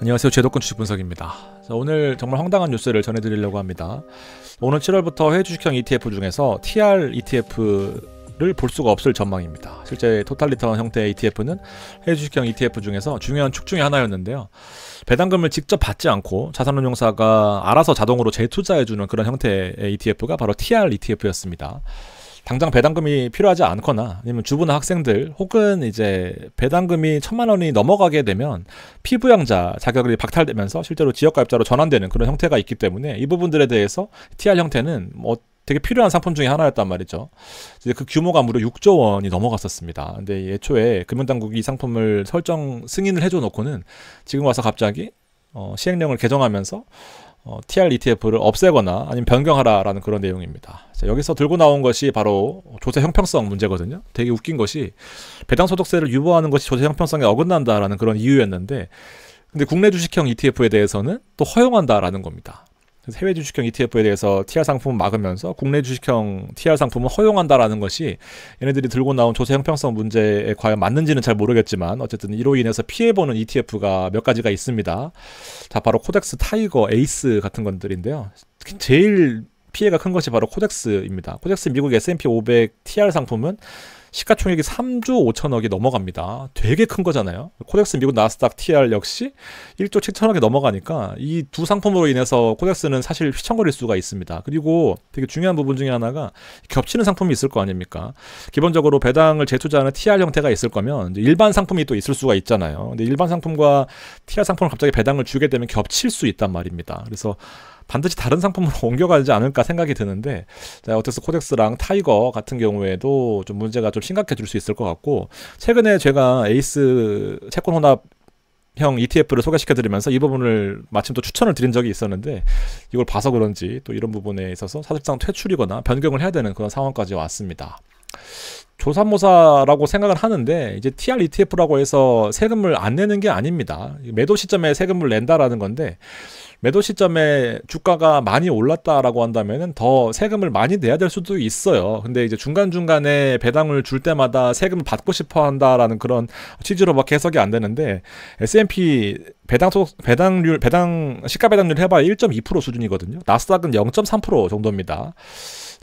안녕하세요. 제도권 주식 분석입니다. 자, 오늘 정말 황당한 뉴스를 전해드리려고 합니다. 오늘 7월부터 해외 주식형 ETF 중에서 TR ETF를 볼 수가 없을 전망입니다. 실제 토탈리턴 형태의 ETF는 해외 주식형 ETF 중에서 중요한 축 중에 하나였는데요. 배당금을 직접 받지 않고 자산운용사가 알아서 자동으로 재투자해주는 그런 형태의 ETF가 바로 TR ETF였습니다. 당장 배당금이 필요하지 않거나 아니면 주부나 학생들 혹은 이제 배당금이 1,000만 원이 넘어가게 되면 피부양자 자격이 박탈되면서 실제로 지역가입자로 전환되는 그런 형태가 있기 때문에 이 부분들에 대해서 TR 형태는 되게 필요한 상품 중에 하나였단 말이죠. 이제 그 규모가 무려 6조 원이 넘어갔었습니다. 근데 애초에 금융당국이 이 상품을 승인을 해줘 놓고는 지금 와서 갑자기 시행령을 개정하면서 TR ETF를 없애거나 아니면 변경하라라는 그런 내용입니다. 자, 여기서 들고 나온 것이 바로 조세 형평성 문제거든요. 되게 웃긴 것이 배당소득세를 유보하는 것이 조세 형평성에 어긋난다라는 그런 이유였는데, 근데 국내 주식형 ETF에 대해서는 또 허용한다라는 겁니다. 그래서 해외 주식형 ETF에 대해서 TR 상품을 막으면서 국내 주식형 TR 상품을 허용한다라는 것이 얘네들이 들고 나온 조세 형평성 문제에 과연 맞는지는 잘 모르겠지만 어쨌든 이로 인해서 피해보는 ETF가 몇 가지가 있습니다. 자, 바로 코덱스, 타이거, 에이스 같은 것들인데요. 제일 피해가 큰 것이 바로 코덱스입니다. 코덱스 미국 S&P 500 TR 상품은 시가총액이 3조 5천억이 넘어갑니다. 되게 큰 거잖아요. 코덱스 미국 나스닥 TR 역시 1조 7천억이 넘어가니까 이 두 상품으로 인해서 코덱스는 사실 휘청거릴 수가 있습니다. 그리고 되게 중요한 부분 중에 하나가 겹치는 상품이 있을 거 아닙니까? 기본적으로 배당을 재투자하는 TR 형태가 있을 거면 일반 상품이 또 있을 수가 있잖아요. 근데 일반 상품과 TR 상품을 갑자기 배당을 주게 되면 겹칠 수 있단 말입니다. 그래서 반드시 다른 상품으로 옮겨가지 않을까 생각이 드는데, 자, 어텍스 코덱스랑 타이거 같은 경우에도 좀 문제가 좀 심각해질 수 있을 것 같고, 최근에 제가 에이스 채권 혼합형 ETF를 소개시켜드리면서 이 부분을 마침 또 추천을 드린 적이 있었는데, 이걸 봐서 그런지 또 이런 부분에 있어서 사실상 퇴출이거나 변경을 해야 되는 그런 상황까지 왔습니다. 조삼모사라고 생각을 하는데, 이제 TR ETF라고 해서 세금을 안 내는 게 아닙니다. 매도 시점에 세금을 낸다라는 건데, 매도 시점에 주가가 많이 올랐다라고 한다면은 더 세금을 많이 내야 될 수도 있어요. 근데 이제 중간중간에 배당을 줄 때마다 세금을 받고 싶어 한다라는 그런 취지로밖에 해석이 안 되는데, S&P 시가 배당률 해봐야 1.2% 수준이거든요. 나스닥은 0.3% 정도입니다.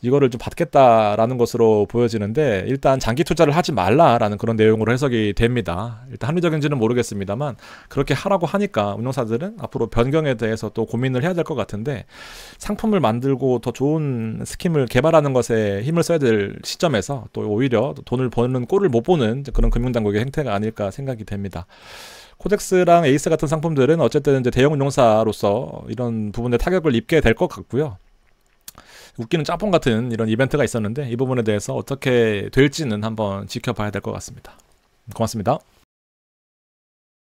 이거를 좀 받겠다라는 것으로 보여지는데, 일단 장기 투자를 하지 말라라는 그런 내용으로 해석이 됩니다. 일단 합리적인지는 모르겠습니다만 그렇게 하라고 하니까 운용사들은 앞으로 변경에 대해서 또 고민을 해야 될 것 같은데, 상품을 만들고 더 좋은 스킴을 개발하는 것에 힘을 써야 될 시점에서 또 오히려 돈을 버는 꼴을 못 보는 그런 금융당국의 행태가 아닐까 생각이 됩니다. 코덱스랑 에이스 같은 상품들은 어쨌든 이제 대형 운용사로서 이런 부분에 타격을 입게 될 것 같고요. 웃기는 짬뽕 같은 이런 이벤트가 있었는데 이 부분에 대해서 어떻게 될지는 한번 지켜봐야 될 것 같습니다. 고맙습니다.